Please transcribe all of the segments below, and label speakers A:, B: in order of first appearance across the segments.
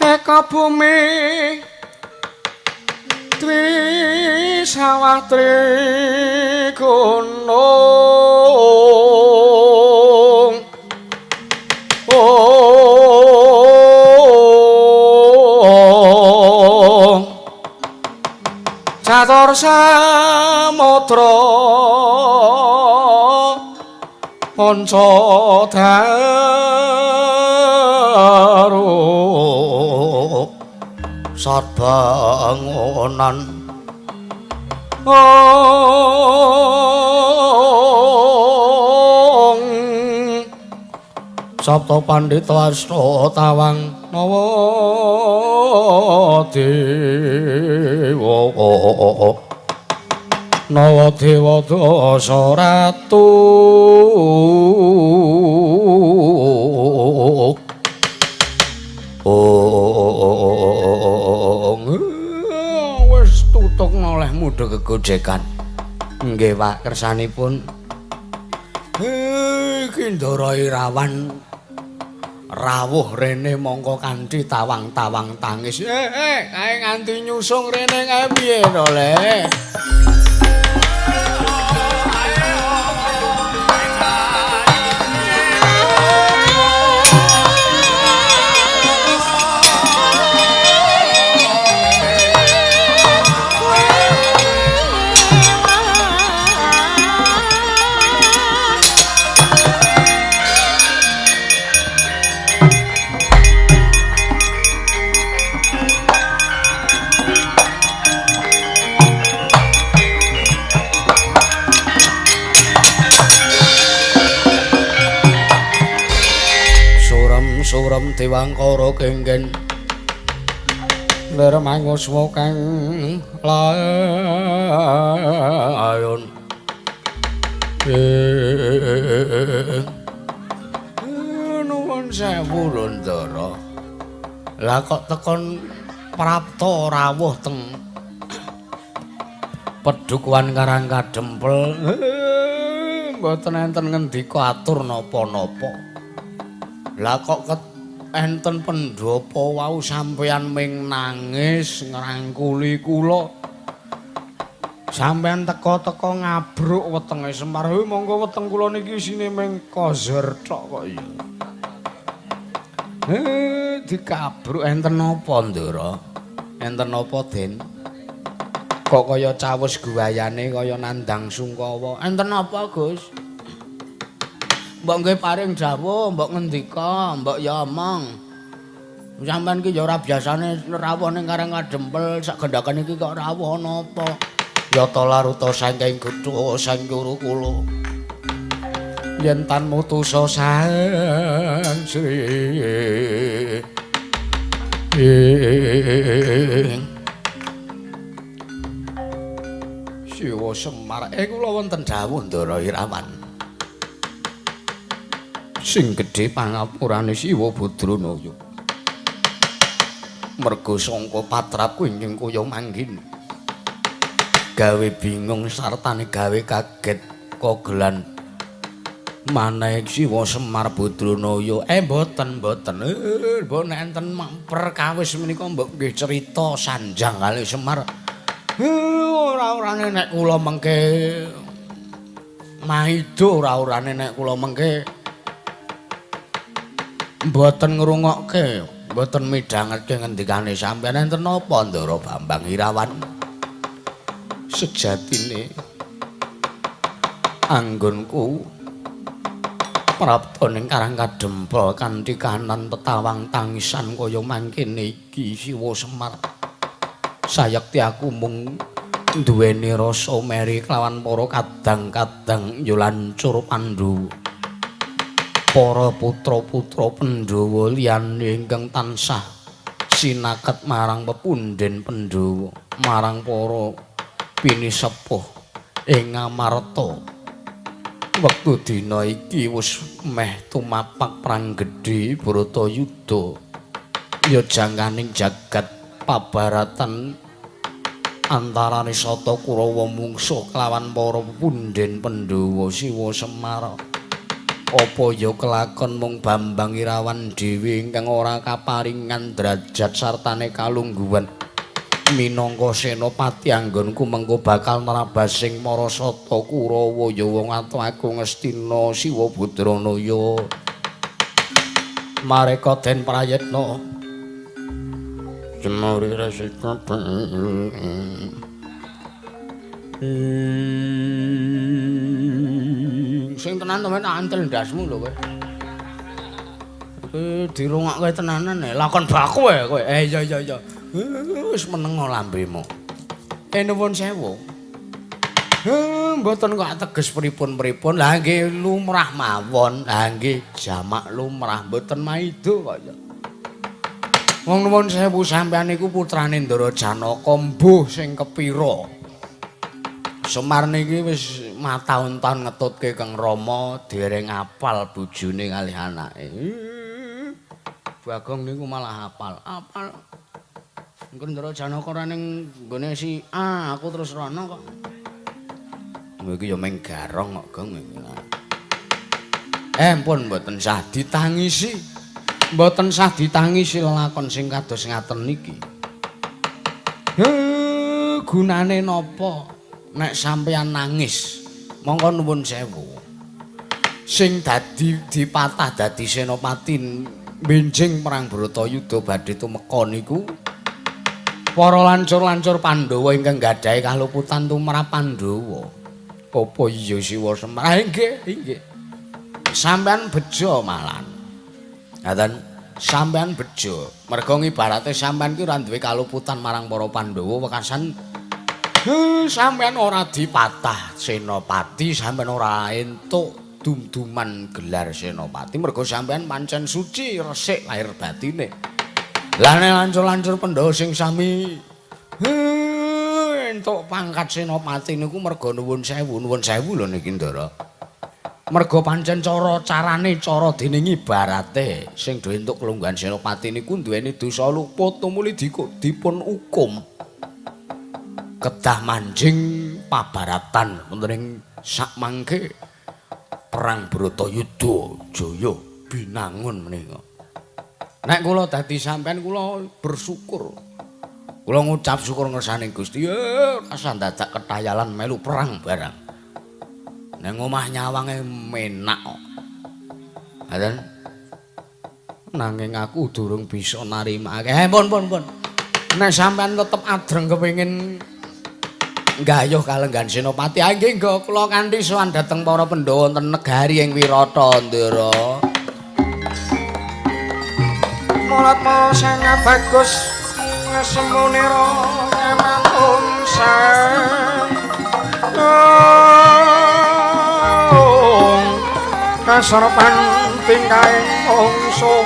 A: eka bumi Dwi sawatri gunung catur samudra panca daru sarbangonan Sabta Pandhita Asta Tawang Nawadewa Dasa Ratu wis tutuk noleh mudha gegojekan nggih Pak kersanipun Kindara Irawan rawuh rene mongko kanthi tawang-tawang tangis kae nganti nyusung rene kae piye to Le Surem Dewangkara kengken lir manguswa kang layon nuwun sewu Ndara lah kok tekon prapta rawuh teng Pedhukuhan Karang Kadempel mboten enten ngendika atur napa-napa lah kok enten pendhapa wau sampeyan ming nangis ngrangkuli kula sampeyan teka-teka ngabruk wetenge Semar monggo weteng kula niki isine ming kozer tok kok ya dikabruk enten napa Ndara enten napa Den kok kaya cawus guayane kaya nandang sungkawa enten napa Gus mbok nggih paring dawuh, mbok ngendika, mbok ya omong. Sampeyan ki ya ora biasane rawuh ning Karang Kadempel, sak gendakan iki kok rawuh napa? Ya ta laruta saking gedhu sang guru kula. Yen tan mutusa sang Sri. Siwa Semar, kula wonten dawuh Ndara Irawan. Sing gedhe pangapurane Siwa Badranaya merga sangka patrapku ingkang kaya mangkin gawe bingung sartane gawe kaget kogelan maneh Siwa Semar Badranaya mboten mbok nek enten perkawis menika mbok nggih cerita sanjang kalih Semar ora-orane nek kula mengke maido ora-orane nek kula mengke mboten ngrungokke, mboten midhangetke ngendikane sampeyan enten napa Ndara Bambang Irawan? Sejatine anggonku prapta ning Karang Kadempel kanthi kahanan tetawang tangisan kaya mangkene iki Siwa Semar. Sayekti aku mung duweni rasa meri kelawan para kadang-kadang ya lancur Pandhawa. Para putra-putra Pandhawa liyane ingkang tansah sinaket marang pepundhen Pandhawa, marang para pinisepuh ing Ngamarta. Wektu dina iki wis meh tumapak perang gedhe Bratayuda. Ya jangkaning jagat pabaratan antarane Sata Kurawa mungsuh kelawan para pepundhen Pandhawa Siwa Semar. Apa ya kelakon mung Bambang Irawan dhewe ingkang ora kaparingan derajat sartane kalungguhan minangka senopati anggonku mengko bakal nerabasing Marasata Kurawa ya wong atuh Ngastina Siwa Budranaya mareka den prayitna Jemuri resika sing tenan to men antel ndasmu lho kowe. Kowe dirungokke tenanan lakon baku kowe. Iya. Wis meneng lambemu. Nuwun sewu. Mboten kok ateges pripun-pripun. Lah nggih lumrah mawon. Lah nggih jamak lumrah mboten maido kok ya. Wong nuwun sewu sampeyan niku putrane Ndara Janaka mbuh sing kepira. Semar niki wis mataun-taun ngetutke Kang Rama dereng apal bojone kalih anake. Bagong niku malah apal. Engko Ndara Janaka ora ning nggone si aku terus rono kok. Iki ya meng garong kok, Gong. Pun mboten sah ditangisi. Mboten sah ditangisi lelakon sing kados ngaten niki. Gunane napa? Nek sampeyan nangis, monggo nuwun sewu. Sing dadi dipatah dadi senopati benjing perang Bratayuda badhe tumeka niku para lancur-lancur Pandhawa ingkang gadhahi kaluputan tumrap Pandhawa. Apa iya Siwa Semar? Inggih. Sampeyan bejo malan. Ngaten, sampeyan bejo. Merga ngibarate sampeyan ki ora duwe kaluputan marang para Pandhawa wekasan sampeyan ora dipatah senopati, sampeyan ora entuk dum-duman gelar senopati mergo sampeyan pancen suci resik lahir batine. Lah nek lancur-lancur Pandhawa sing sami entuk pangkat senopati niku mergo nuwun sewu lho niki Ndara. Mergo pancen carane dene ngibarate sing do entuk kelunggahan senopati niku duweni dosa luput tumuli dipun hukum. Kedah manjing pabaratan wonten ing sakmangke perang Bratayuda jaya binangun menika. Nek kula dadi sampean kula bersyukur. Kula ngucap syukur ngersane Gusti. Rasa dadak ketayalan melu perang barang. Nang omah nyawange menak kok. Ngaten. Nanging aku durung bisa narimake. Pun. Nek sampean tetep adreng kepengin nggayuh kalenggan senopati nggih nggo kula kanthi sowan dhateng para Pandhawa wonten negari ing Wirata Ndara. Mulat sanga bagus semunira kemantun sang. Kasarepan tingkaing mungsuh.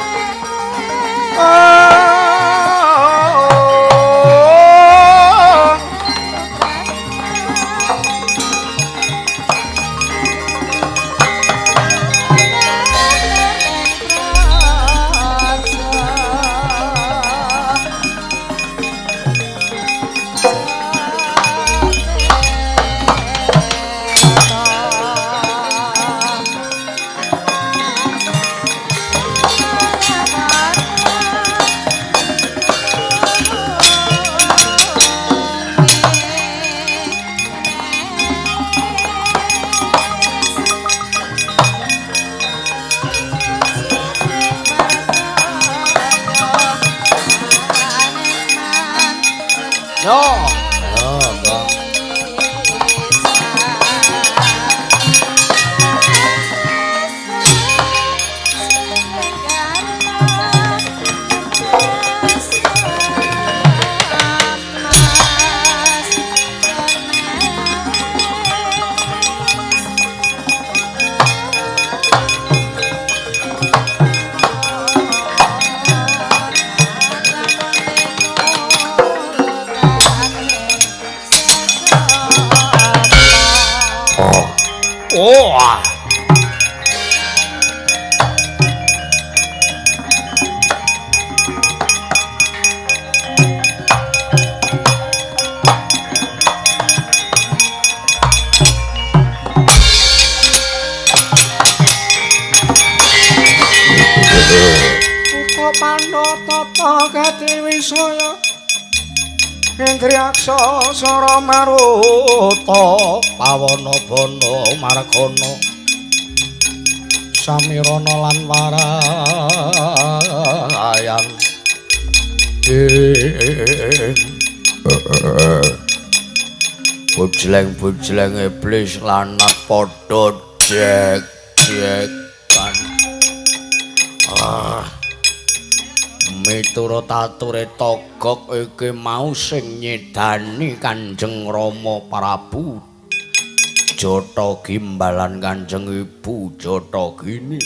A: Kati Wisaya Indriyaksa Sara Maruta Pawana Bana Margana Samirana lan Warayang Bujleng-bujleng iblis lanat padha jek-jekan miturut ature togok iki mau sing nyedani Kanjeng Rama Prabu Jata Gimbalan Kanjeng Ibu Jatagini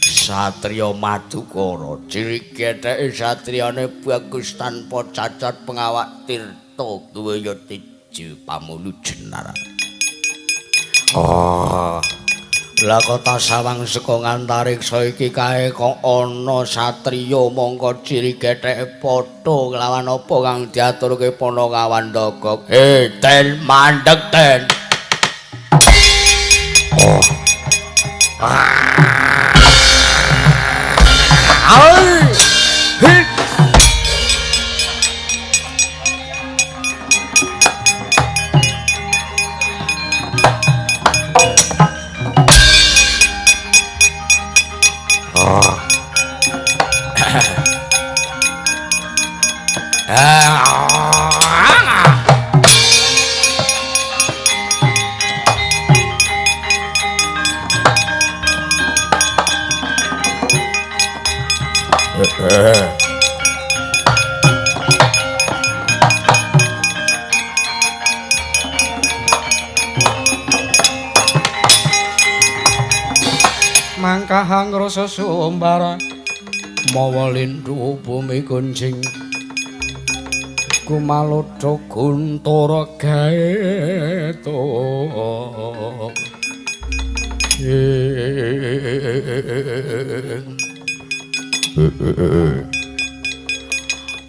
A: Satriya Madukara ciri ketheke satriyane bagus tanpa cacat pengawak tirta duwe ya tiju pamulujenar Lah kota sawang saka ngantariksa iki kae kok ana satriya mongko ciri ketheke padha kelawan apa kang diaturke Panakawandaka. Ten mandeg ten. Mangkahang rasa sumbara mawa lindhu bumi kuncing kumalodha guntara gaeta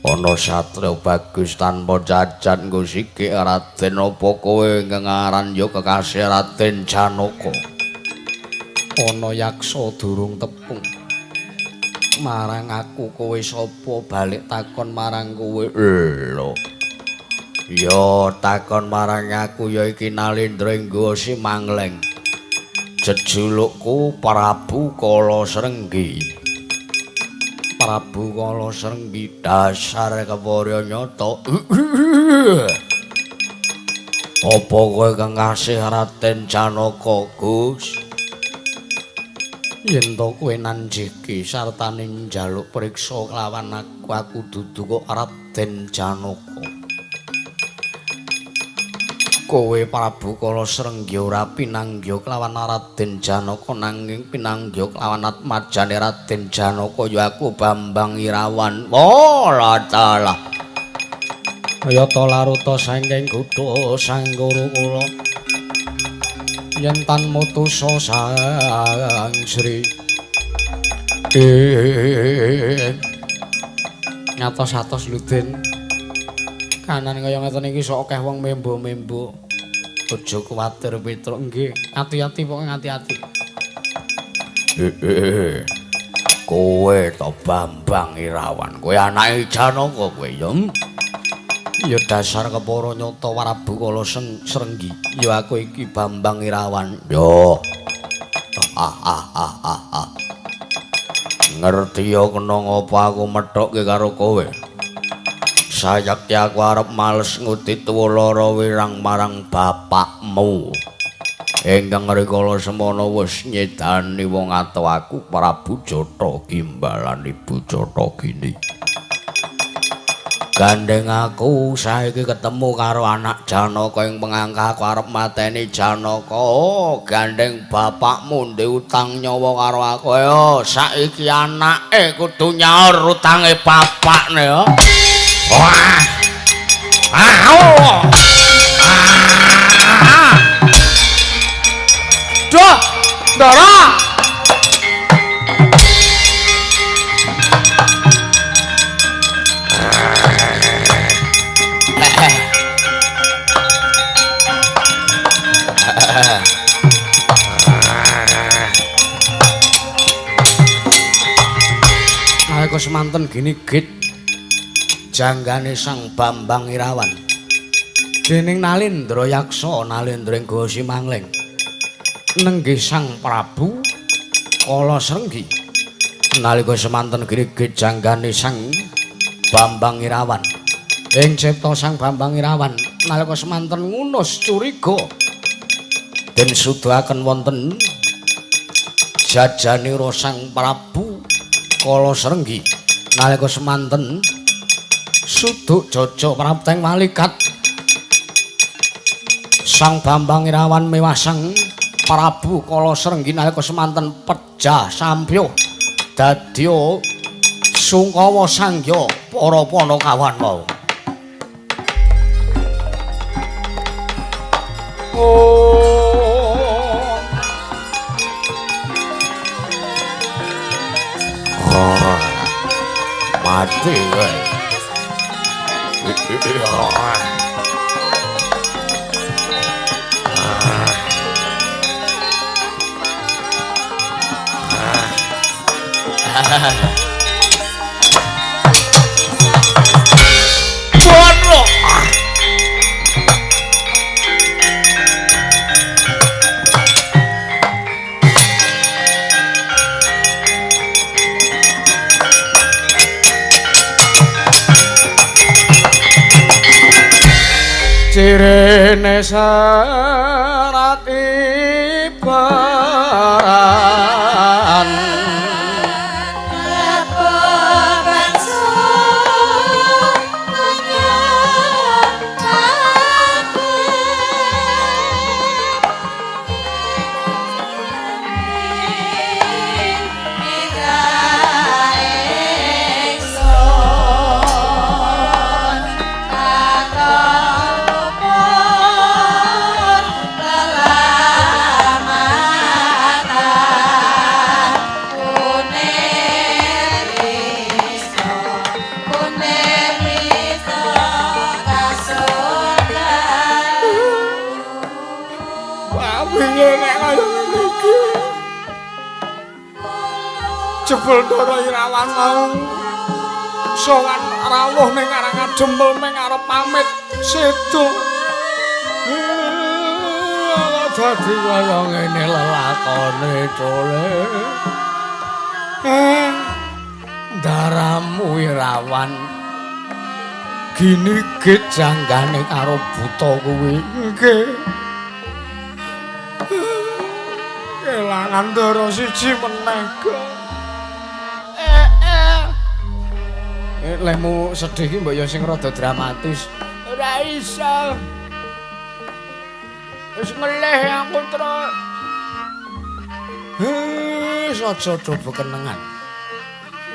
A: ana satriya bagus tanpa cacat nggo sikik Raden apa kowe ngengaran ya kekasih Raden Janaka ana yaksa durung tepung marang aku kowe sapa balik takon marang kowe lho ya takon marang aku ya iki Nalendra si Mangleng jejulukku Prabu Kala Srenggi Prabu Kala Srenggi dasar kewarya nyata apa kowe kekasih Raden Janaka Gus yen to kowe nanjiki sartane njaluk priksa kelawan aku dudu kok Raden Janaka kowe Prabu Kala Srenggi ora pinanggya kelawan Raden Janaka nanging pinanggya kelawan atmajane Raden Janaka ya aku Bambang Irawan walatala kaya to laruta saking kutha sanggara kula yen tan mutusa sang Sri ngatos-atos Luden kanan kaya ngeten iki sok akeh wong membo-membo aja kuwatir Petruk nggih ati-ati pokoke ati-ati kowe to Bambang Irawan kowe anake Janaka kowe ya ya dasar kepara nyata Prabu Kala Srenggi ya aku iki Bambang Irawan yo ngerti ya kena ngapa aku methokke karo kowe sayakti aku arep males ngutit lara wirang marang bapakmu ingkang rikala semana wis nyedani wong ato aku Prabu Jata Gimbalan Ibu Jatagini gandeng aku saiki ketemu karo anak Janaka ing pengangkah aku arep mateni Janaka gandeng bapakmu ndek utang nyawa karo aku yo saiki anake kudu nyaur utange bapakne yo wah Duh Ndara semanten ginigit janggane Sang Bambang Irawan dening Nalendra Yaksa Nalendra ing Gawa Simangling nenggih Sang Prabu Kala Srenggi nalika semanten ginigit janggane Sang Bambang Irawan ing cipta Sang Bambang Irawan nalika semanten ngunus curiga den sudahaken wonten jajanira Sang Prabu Kala Srenggi nalika semanten suduk jaja prapteng malikat Sang Bambang Irawan miwah Sang Prabu Kala Srenggi nalika semanten pejah sampyuh dadya sungkawa sangya para panakawan mau. Mati kowe. Bono. Cirene serat ibaran jebul Ndara Irawan mau sowan rawuh ning arangan jembel ning arep pamit sedo. Dadi kaya ngene lelakone Dole. Ndaramu Irawan ginigit janggane karo buta kuwi. Nggih. Kelangan Ndara siji meneh. Lemu sedih ki mbok ya sing rada dramatis. Ora iso. Wis ngelih aku terus. Aja do bekenengan.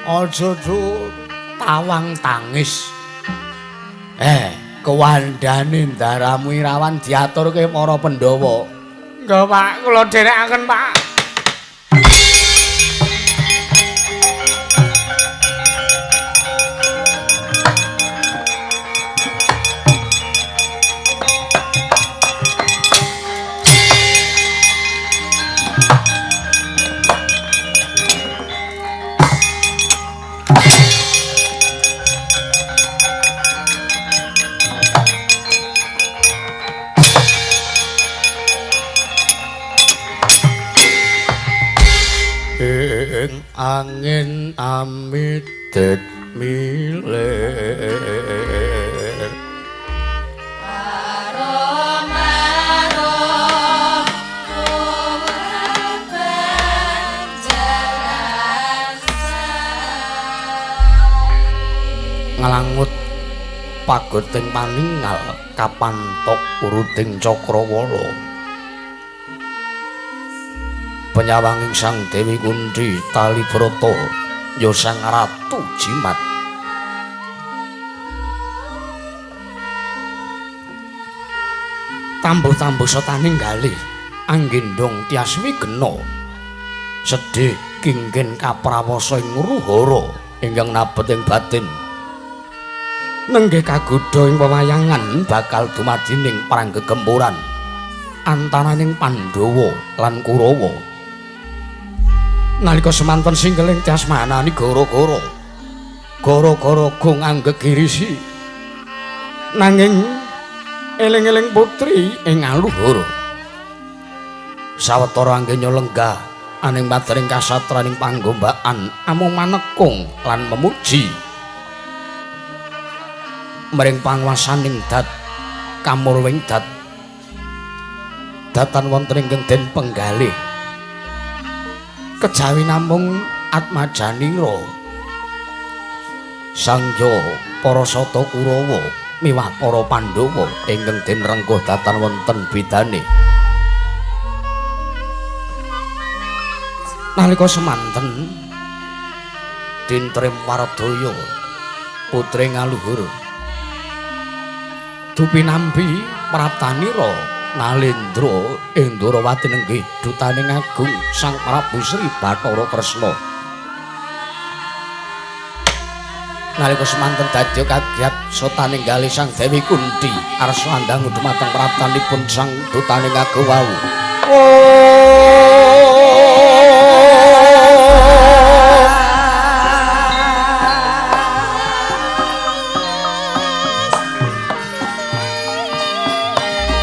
A: Aja do tawang tangis. Kewandane Ndaramu Irawan diaturke para Pandhawa. Nggih, Pak, kula dherekaken, Pak. Angin amitet miler ngalangut pagoting paningal kapantok uruting Cakrawala penyawanging Sang Dewi Kunthi Talibrata ya Sang Ratu Jimat tambuh-tambuh setaning galih anggendong tiasmi gena sedih kinggen kaprawasa ing ruhara ingkang nabet ing batin nenggih kagodha ing pewayangan bakal dumadining perang gegempuran antaraning Pandhawa lan Kurawa nalika semanten singgeling Tyasmanani gara-gara gara-gara go anggegirisi nanging eling-eling putri ing aluhur sawetara anggenya lenggah aning matering kasatraning panggombakan amung manekung lan memuji mring panguwasaning dat kamurwing dat datan wonten ing den penggalih kejawi namung atmajanira sangya para sata Kurawa miwah para Pandhawa ingkang den rengkuh datan wonten bidane nalika semanten Dintrim Wardaya putri ngaluhur dupinambi praptanira Nalendra ing Ndarawati nenggih dutaning agung Sang Prabu Sri Bathara Kresna nalika semanten dadya kagiat sotaning galih Sang Dewi Kunthi arsa andhangu dumateng praptanipun Sang Dutaning Agung wau.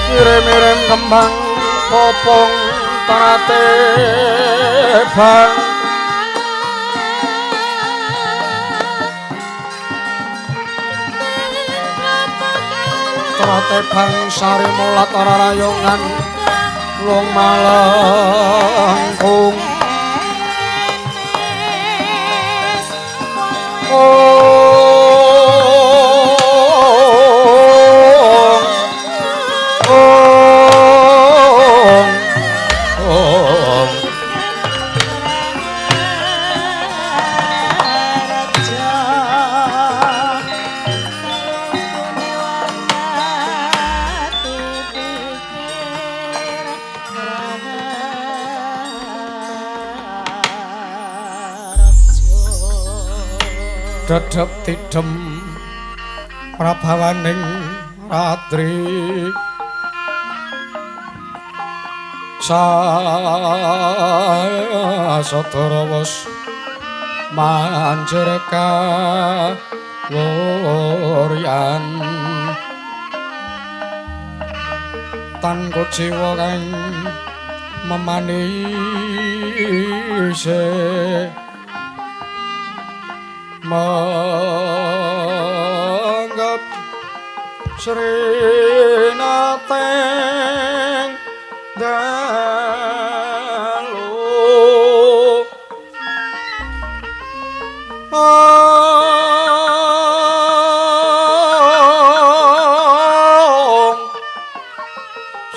A: Mirem-mirem kembang popong tarate bang Trate bang sari mulat ora rayongan lung malengkung dedep tidem prabawaning ratri sasadara wis manjer kawuryan tan kuciwa kang memanise manggap srinateng dalu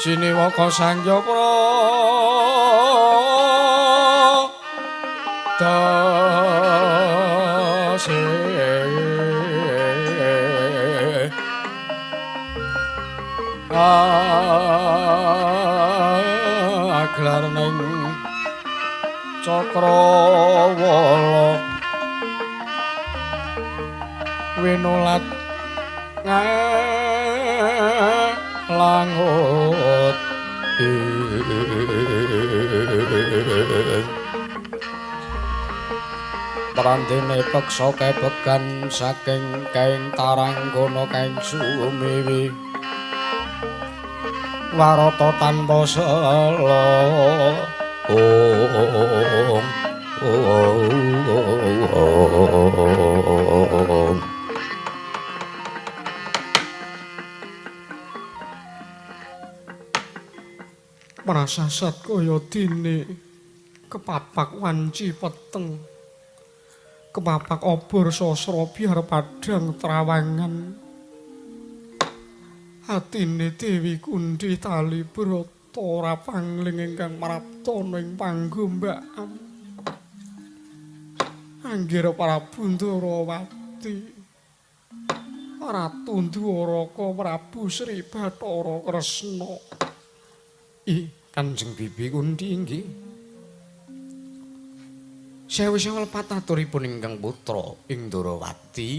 A: siniwaka sangya aglar ning Cakrawala winulat langut Prantene peksa kebekan saking kaing taranggana kaing sumiwi warata tanpa sela prasasat kaya dene kepapak wanci peteng kepapak obor sasra biar padhang trawangan atine Dewi Kunthi tali brata ora pangling ingkang maraptana ing panggombakan anggir Prabu Ndarawati Ratu Dwaraka Prabu Sri Bathara Kresna Kanjeng Bibi Kunthi inggih sewu-sewu pataturipun ingkang putra ing Ndarawati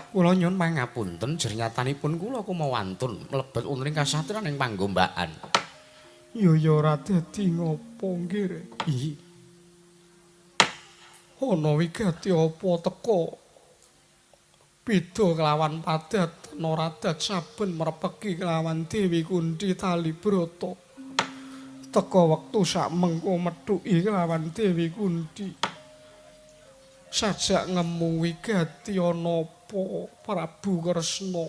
A: kula nyuwun pangapunten jernyatanipun kula kumawantun mlebet wonten ing kasatriyan ing panggombakan. Ya ora dadi ngapa nggih. Ana wigati apa teka
B: Pida kelawan padatan ora dat saben mrepeki kelawan Dewi Kunthi Talibrata. Teka wektu sak mengko methuki kelawan Dewi Kunthi. Sajak ngemu wigati napa Prabu Kresna.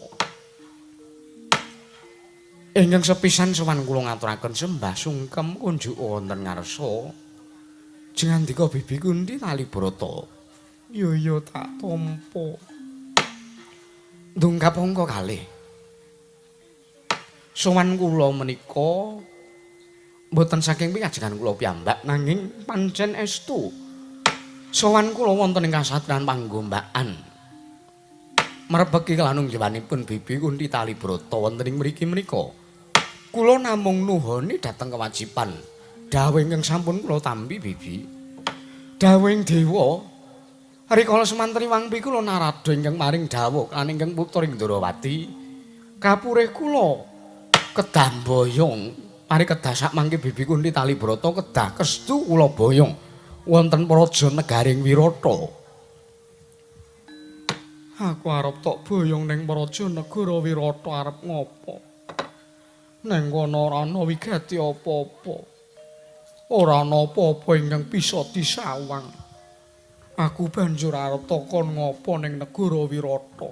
B: Ingkang sepisan sowan kula ngaturaken sembah sungkem kunjuk wonten ngarsa. Jengandika Bibi Kunthi Talibrata. Iya tak tampa. Ndungkap angka kalih. Sowan kula menika mboten saking pingajengan kula piyambak nanging pancen estu. Sowan kula wonten ing kasatriyan panggombakan. Mrebeki kelanung jawanipun Bibi Kunthi Talibrata wonten ing mriki menika. Kula namung nuhoni dhateng kewajiban dawuh ingkang sampun kula tampi Bibi. Dawuhing dewa rikala semantri wangpi kula narada ingkang maring dawuh lan ingkang putring Ndrawati. Kapurih kula kedah boyong parikedah sak mangke Bibi Kunthi Talibrata kedah kestu kula boyong wonten praja negaring Wirata. Aku arep tok boyong ning praja negara Wirata arep ngopo? Neng kono ora ana wigati apa-apa. Ora ana apa-apa ingkang bisa disawang. Aku banjur arep takon ngopo ning negara Wirata.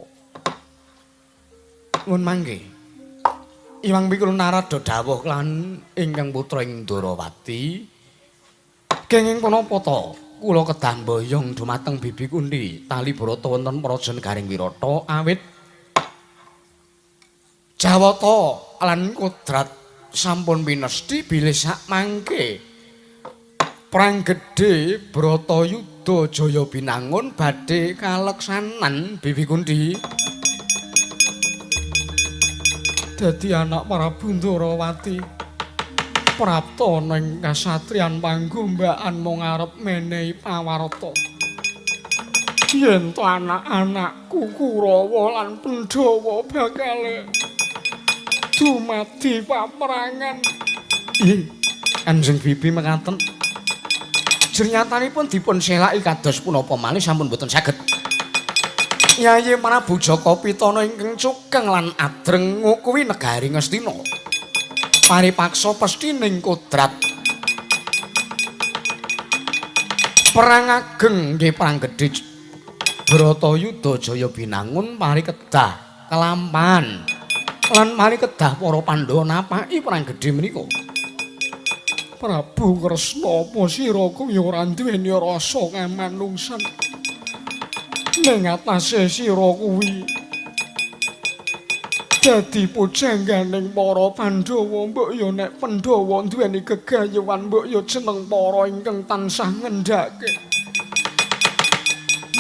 B: Mun mangke. Iwang pikul narada dawuh lan ingkang putra ing Ndrawati. Kenging punapa ta? Kula kedah mboyong dumateng Bibi Kunthi Talibrata wonten praja negaring Wirata awit Jawata lan Kodrat sampun pinesti bilih sak mangke Perang Gedhe Bratayuda Jaya Binangun badhe kaleksanan Bibi Kunthi. Dadi anak Prabu Ndrawati prapta ning kasatriyan panggombakan mung arep menehi pawarta. Yen to anak-anakku Kurawa lan Pandhawa bakal dumadi paperangan. Kanjeng Bibi mekaten. Jernyatanipun dipun selaki kados punapa malih sampun boten saged. Yayi Prabu Jaka Pitana ingkang cukeng lan adreng ngukuwi negari Ngastina. Paripaksa pestining Kodrat. Perang ageng nggih perang gedhe Bratayuda Jaya Binangun parikedah kelampahan. Lan mari kedah para Pandhawa napaki perang gedhe menika. Prabu Kresna apa sira kuwi ora duweni rasa kamanungsan. Ning atase sira kuwi dadi pujangganing para Pandhawa, mbok ya nek Pandhawa duweni gegayuhan, mbok ya jeneng para ingkang tansah ngendhake.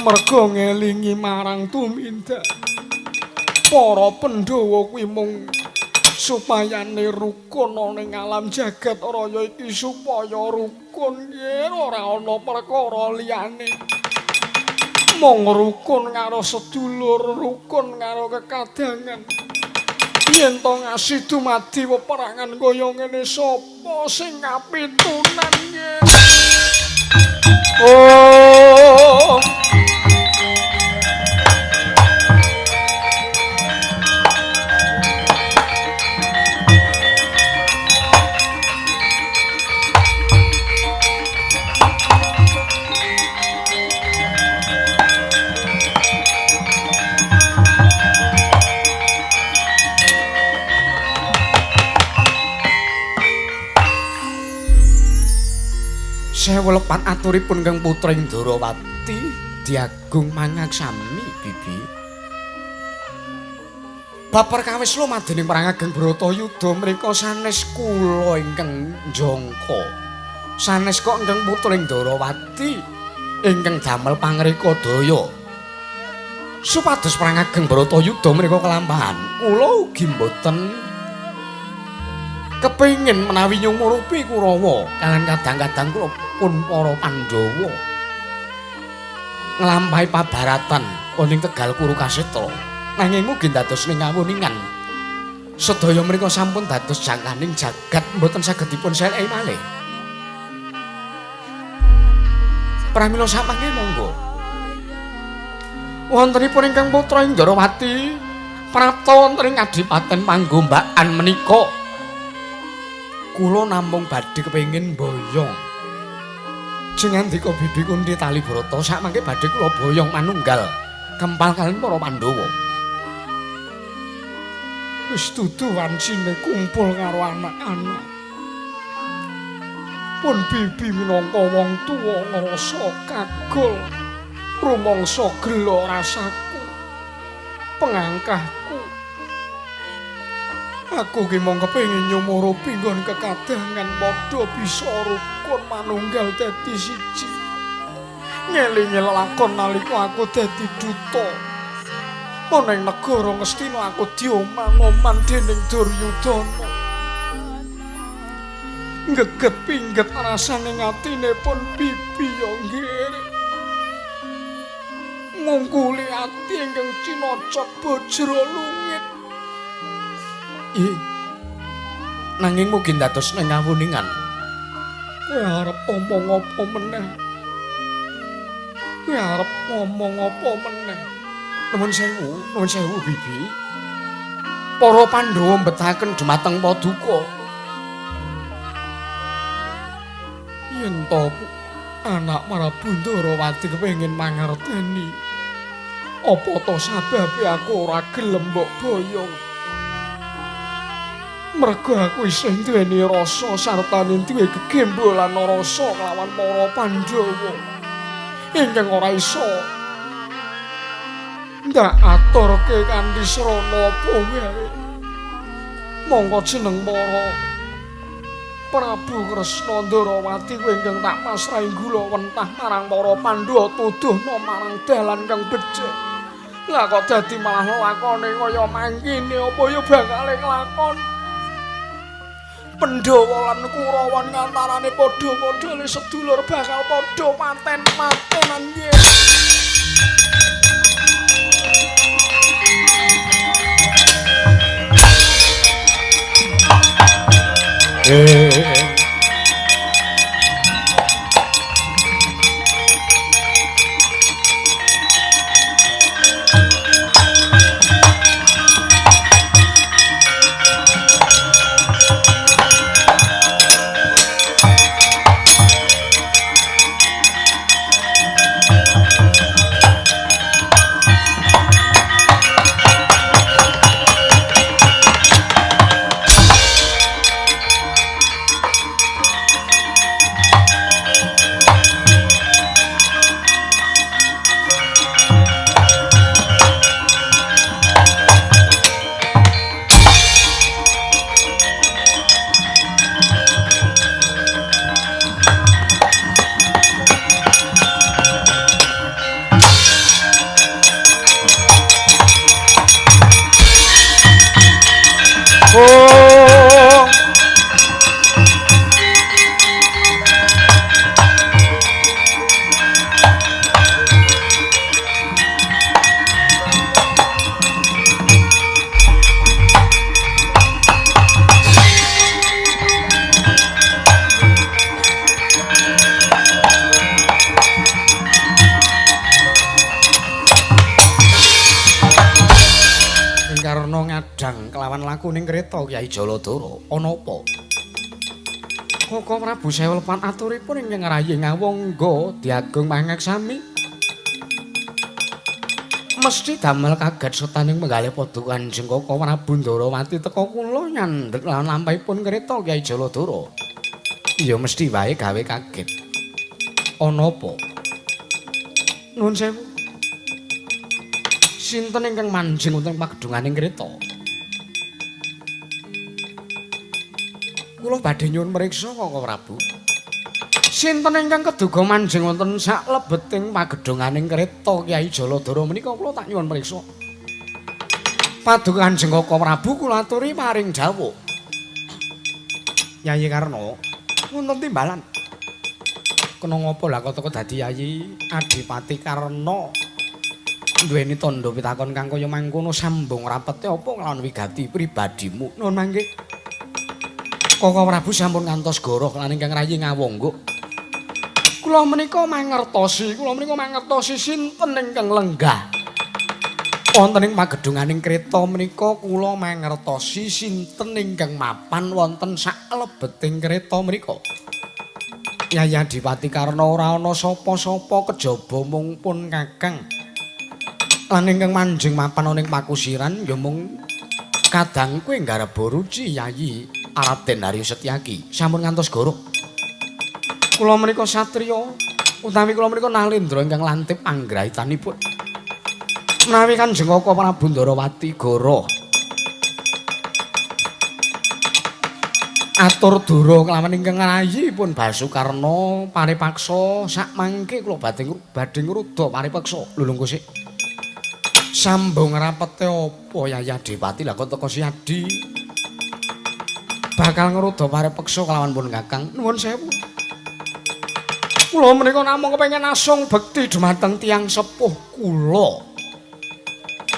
B: Merga ngelingi marang tumindak. Para Pandhawa kuwi mung supayane rukun ning alam jagat raya iki supaya rukun yen ora ana perkara liyane. Mung rukun karo sedulur, rukun karo kekadangan. Yen to ngasih dumadi peperangan kaya ngene sapa sing kapitunan yen. Oh sewu lepat aturipun kang putra Ndrawati diagung mangaksami Bibi. Bab perkawis lumadening perang ageng Bratayuda mriku sanes kula ingkang njangka. Sanes kok ingkang putra Ndrawati ingkang damel pangreka daya. Supados perang ageng Bratayuda mriku kelampahan, kula ugi mboten kepingin menawi nyumurupi Kurawa kalian kadang-kadang kula pun para Pandhawa nglampahi pabaratan wonten Tegal Kurukasetra nanging mugi dados ning ngawuningan sedaya mriku sampun dados jangkaning jagat mboten saged dipun seleki malih. Pramila samangke monggo Wontenipun ingkang putra Indrawati prapta wonten ing Adipaten Panggombakan menika. Kula namung badhe kepengin boyong. Jengandika Bibi Kunti Talibrata sakmangke badhe kula boyong manunggal kempal kaliyan para Pandhawa. Wis dudu wancine kumpul karo anak-anak. Pun Bibi minangka wong tuwa ngrasa kagol rumangsa gelo rasaku pengangkahku. Aku ki mung kepengin nyumurupi nggon kekadangan padha bisa rukun manunggal dadi siji. Ngelingi lakon nalika aku dadi duta. Ana ing negara Ngastina aku diomang-oman dening Duryudana. Ngeget pingget rasane ngatine pun Bibi yo nggih. Ngungkuli ati ingkang cinocok bojro lungit. Nanging mugi dados ning ngawuningan. Kowe arep omong apa meneh? Kowe arep ngomong apa meneh? Nuwun sewu Bibi. Para Pandhawa mbetahaken dhumateng Paduka. Yen to anak Prabu Ndrawati kepengin mangerteni, apa to sababe aku ora gelem mbok boyong? Merga aku isih duweni rasa sartane duwe gegembolan rasa kelawan para Pandhawa ingkang ora iso ndak aturke kanthi srana apa wae. Monggo jeneng para Prabu Kresna Ndrawati kowe ingkang tak pasrahi gula wentah marang para Pandhawa tuduhna marang dalan kang becik. Lah kok dadi malah lakone kaya mangkene apa ya bakal nglakon? Pandhawa lan Kurawa ngantarane padha-padha le sedulur bakal padha paten-patenan yen. Kuning kereta Kyai Jaladara ana apa? Koko Prabu Sewelpan aturipun ingkang rayi ngawangga diagung mangaksami. Mesti damel kaget setaning menggalih Paduka Kanjeng Koko Prabu Ndrawati teka kula nyandhek lan lampahipun kereta Kyai Jaladara. Ya mesti wae gawe kaget. Ana apa? Nuwun sewu. Sinten ingkang manjing wonten pagedunganing kereta? Kula badhe nyuwun mriksa Koko Prabu. Sinten ingkang keduga manjing wonten saklebeting pagedhonganing kereta Kyai Jaladara menika kula tak nyuwun mriksa. Paduka Kanjeng Koko Prabu kula aturi maring dawuh. Yayi Karna, wonten timbalan. Kena ngapa lah kok teko dadi Yayi Adipati Karna? Duweni tandha pitakon kang kaya mangkono sambung rapete apa nglawan wigati pribadimu? Nuwun mangke. Koko Prabu sampun ngantos goroh lan ingkang rayi ngawangga. Kula menika mangertosi sinten ingkang lenggah Wonten ing pagedunganing kreta menika kula mangertosi sinten ingkang mapan wonten saklebeting kreta menika. Yayi Adipati Karna ora ana sapa-sapa kejaba mung pun Kakang. Lan ingkang manjing mapan ning pakusiran ya mung kadangku nggarap Boruci Yayi Raden Haryo Setyaki. Sampun ngantos goro. Kula menika satriya utawi kula menika Nalendra ingkang lantip anggrahitanipun. Menawi Kanjeng Kaka Prabu Ndarawati goro. Atur dura kelawan ingkang rayipun Basukarna paripaksa sak mangke kula badhe ngruda paripaksa. Lho lungguh sik. Sambung rapete apa Yayi Adipati lah kok teko si Adi. Bakal ngruda paripaksa kelawan pun Kakang. Nuwun sewu. Kula menika namung kepengin asung bekti dumateng tiyang sepuh kula.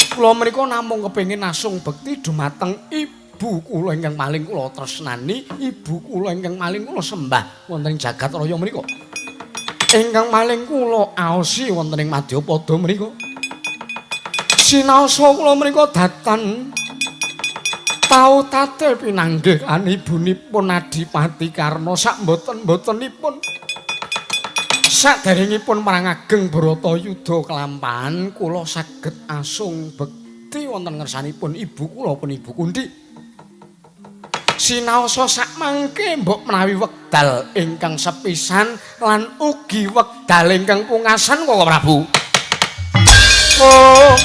B: Kula menika namung kepengin asung bekti dumateng ibu kula ingkang paling kula tresnani, ibu kula ingkang paling kula sembah wonten ing jagat raya menika. Ingkang paling kula aosi wonten ing Madyapada menika. Sinaosa kula menika datan tau tate pinanggih kan ibunipun Adipati Karna sak mboten-mbotenipun. Saderengipun perang ageng Bratayuda kelampahan kula saged asung bekti wonten ngersanipun ibu kula pun Ibu Kunthi. Sinaosa sakmangke mbok menawi wekdal ingkang sepisan lan ugi wekdal ingkang pungkasan Kaka Prabu. Oh.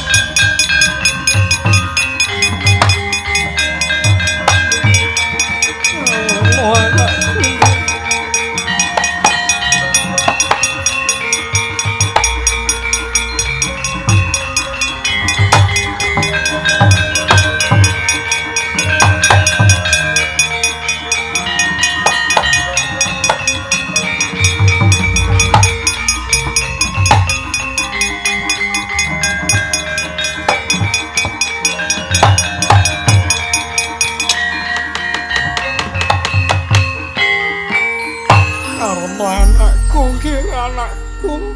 B: Anakku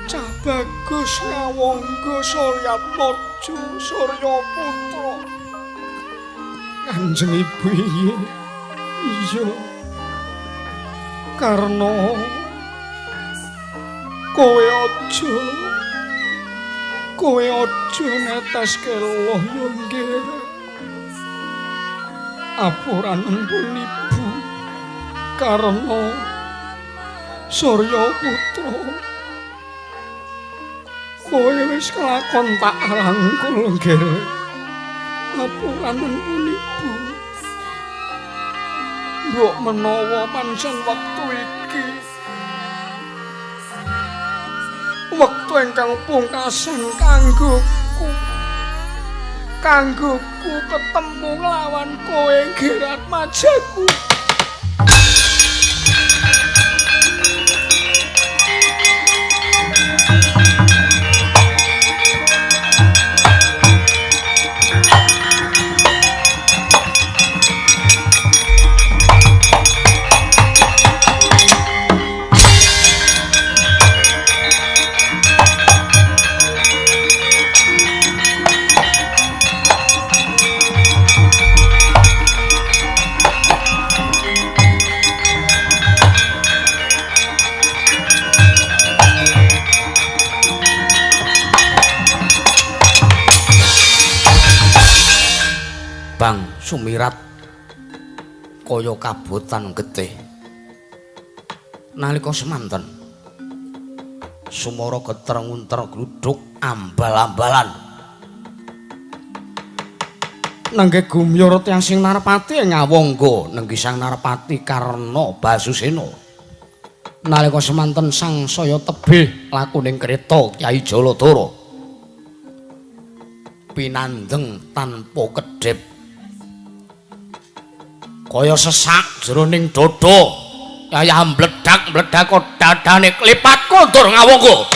B: Cah Bagus Ngawangga Suryatmaja Suryaputra Kanjeng Ibu iya Karna kowe aja neteske loh yo nggih apuranen pun Ibu Karna Suryaputra kowe wis kelakon tak rangkul nggih apuranen pun Ibu mbok menawa pancen wektu iki wektu ingkang pungkasan kanggoku ketemu nglawan kowe Gerat Majaku. Bang Sumirat kaya kabotan getih nalika semanten sumara geter ngunter gluduk ambal-ambalan nangge gumyur tiyang sing narepati ngawangga nenggi Sang Narepati Karna Basusena nalika semanten sangsaya tebih lakuning kreta Kyai Jaladara pinandeng tanpa kedhep kaya sesak jroning dada kaya mbledak-mbledak dadane klipat kondur ngawangga.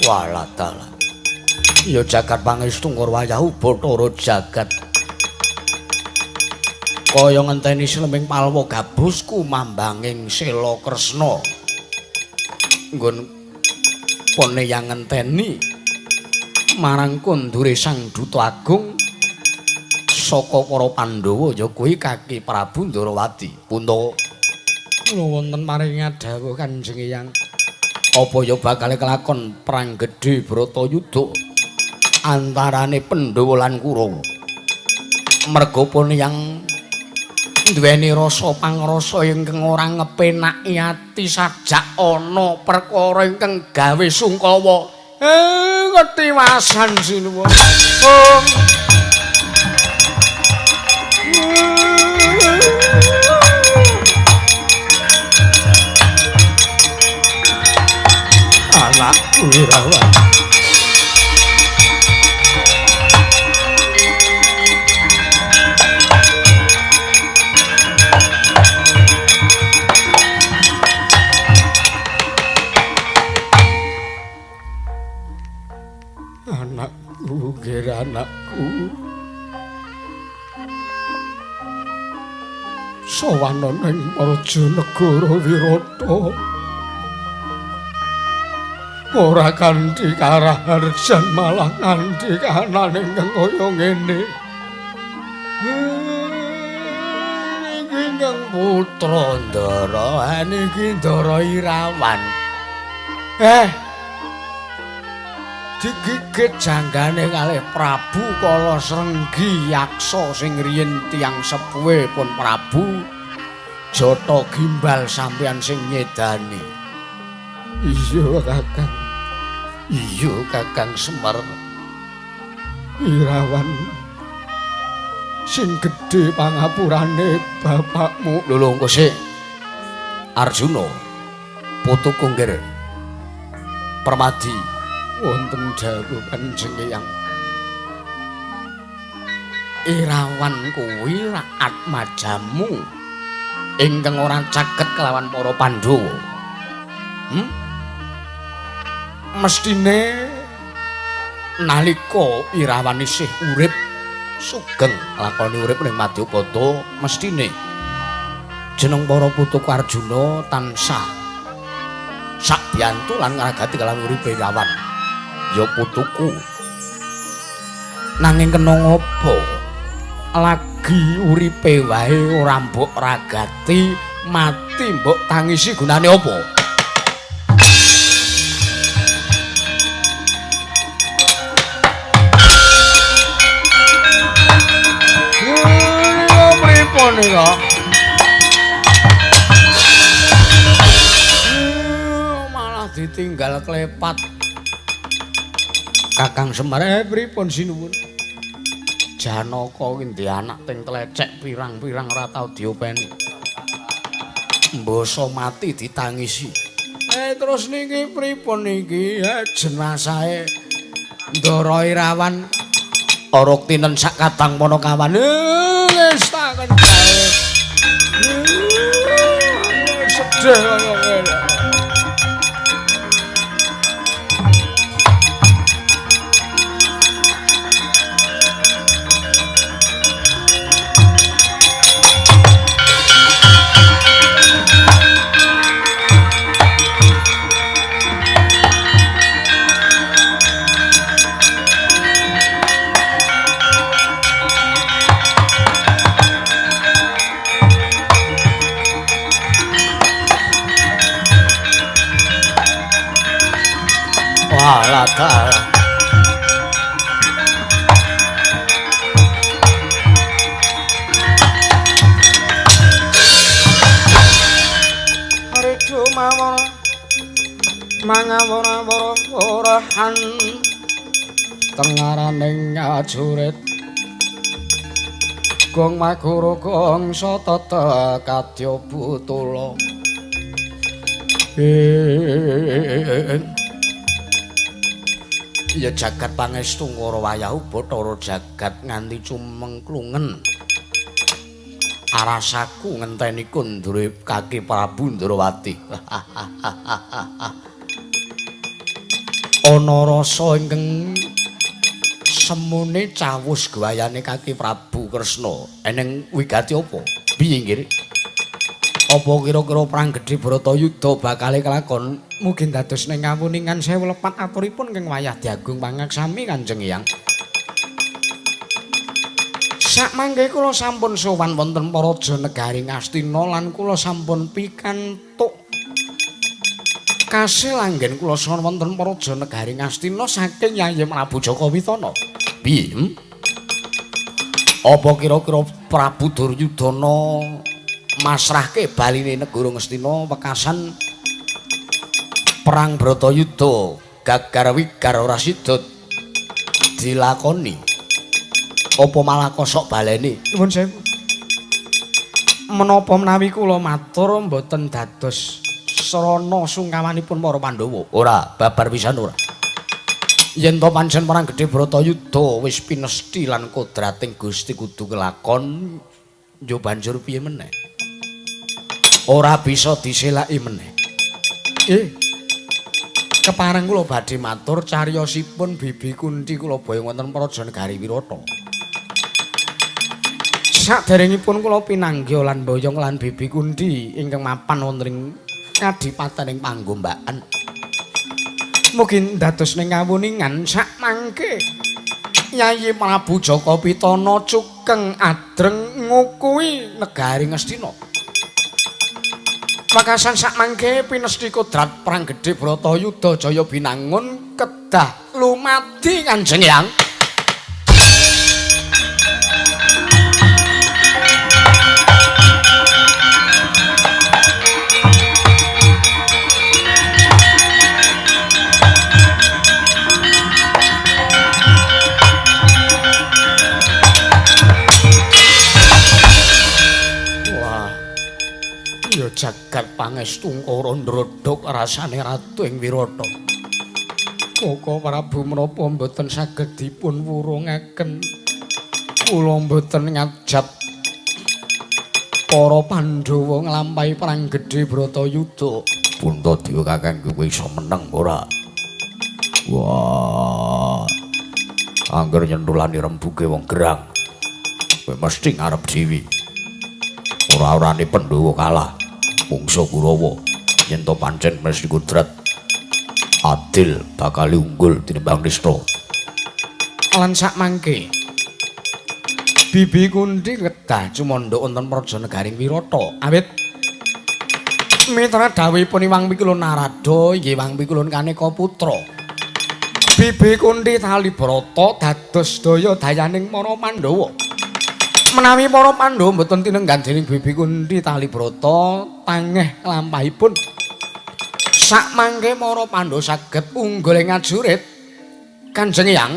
A: Walah dalah. Ya jagat pangestu Ngorwayahu Bathara jagat. Kaya ngenteni Sleming Palwa gabus kumambanging Sela Kresna. Nggon pone yang ngenteni marang kondure Sang Duta Agung saka para Pandhawa ya kuwi Kaki Prabu Ndarawati. Punta kula wonten maringi dawuh Kanjeng Eyang. Apa ya bakal kelakon perang gedhe Bratayuda antarane Pandhawa lan Kurawa. Merga pun yang duweni rasa pangrasa ingkang ora ngepenaki ati sajak ana perkara ingkang gawe sungkawa. Ketiwasan sinuwun. Anak Wirawan. Anakku, kira anakku. Sawana ning Rajanegara Wirata. Ora kanthi karaharjan malah kanthi kahanan ingkang kaya ngene. Iki kang putra Ndara, niki Ndara Irawan. Digigit janggane kalih Prabu Kala Srenggi yaksa sing riyin tiyang sepuhe pun Prabu Jata Gimbal sampeyan sing nyedani. Iya Kakang. Iya Kakang Semar. Irawan sing gedhe pangapurane bapakmu. Lho engko sik. Arjuna putu kunggir. Permadi wonten dawuh Kanjeng Eyang. Irawan kuwi raat majamu ingkang ora caket kelawan para Pandhawa. Mestine nalika Irawan isih urip sugeng lakoni urip ning Madyapada, mestine jeneng para putu Arjuna tansah sak biyantu lan ngragati kelawan uripe Irawan. Ya putuku. Nanging kena ngopo? Lagi uripe wae ora mbok ragati, mati mbok tangisi gunane apa? Ya pripun nika? Malah ditinggal klepat. Kakang Semar pripun sinuwun? Janaka kuwi ndek anak teng tlecek pirang-pirang ora tau diopeni. Mbasa mati ditangisi. Terus niki pripun niki? Jenasahe Ndara Irawan orok tinen sak kadang Panakawan. Wis taken bae. Sedih kaya ngene. Walah Rejo mawon mangawara orahan tengaraning ajurit gong maguru gong satata kadya butula ya jagat pangestu Ngorwayahu Bathara jagat nganti cumengklungen arasaku ngenteni kondure Kaki Prabu Ndarawati. ana rasa ingkang semune cawus gayane Kaki Prabu Kresna eneng wigati apa piye nggih apa kira-kira perang gedhe Bratayuda bakal kelakon mugi dados ning kawuningan sewu lepat aturipun keng wayah diagung pangaksami Kanjeng Hyang sakmangke kula sampun sowan wonten para Janegari Ngastina lan kula sampun pikantuk kasil anggen kula sowan wonten para Janegari Ngastina saking Yayi Prabu Jaka Witana. Piye? Apa kira-kira Prabu Duryudana masrahke baline negara Ngastina wekasan perang Bratayuda gagar wigar ora sida dilakoni? Apa malah kosok balene? Nuwun sewu. Menapa menawi kula matur mboten dados srana sungkamanipun para Pandhawa. Ora, babar pisan ora. Yen to pancen perang gedhe Bratayuda wis pinesti lan kodrating Gusti kudu kelakon, yo banjur piye meneh? Ora bisa diselaki meneh. Kepareng kula badhe matur cariyosipun Bibi Kunti kula boyong wonten Praja Negari Wirata. Saderengipun kula pinanggih lan boyong lan Bibi Kunti ingkang mapan wonten ing Kadipatening Panggombakan. Mugi dados ning kawuningan sakmangke Yayi Prabu Jaka Pitana cukeng adreng ngukui negari Ngastina. Wekasan sakmangke pinesti kodrat perang gedhe Bratayuda Jaya binangun kedah lumadi Kanjeng Hyang. Jagat pangestu kara ndrodhok rasane ratu ing Wirata. Koko Prabu menapa mboten saged dipun wurungaken. Kula mboten ngajab para Pandhawa nglampahi perang gedhe Bratayuda. Puntadewa Kakang kowe iso meneng ora? Wah. Angger nyentulani rembuge wong gerang. Kowe mesti ngarep dewi. Ora-orane Pandhawa kalah. Mungsa Kurawa yen to pancen mesti kudrat adil bakal unggul tinimbang Nista. Lan sakmangke Bibi Kunti kedah cumandha wonten Praja Negari Wirata awit mitra dawuhipun Iwang Pikulun Narada inggih Iwang Pikulun Kaneka putra. Bibi Kunti Talibrata dados daya dayaning para Pandhawa. Menawi para Pandhawa mboten tinenggan dening Bibi Kunti Talibrata tangeh lampahipun sakmangke para Pandhawa saged unggul ing ajurit Kanjeng Hyang.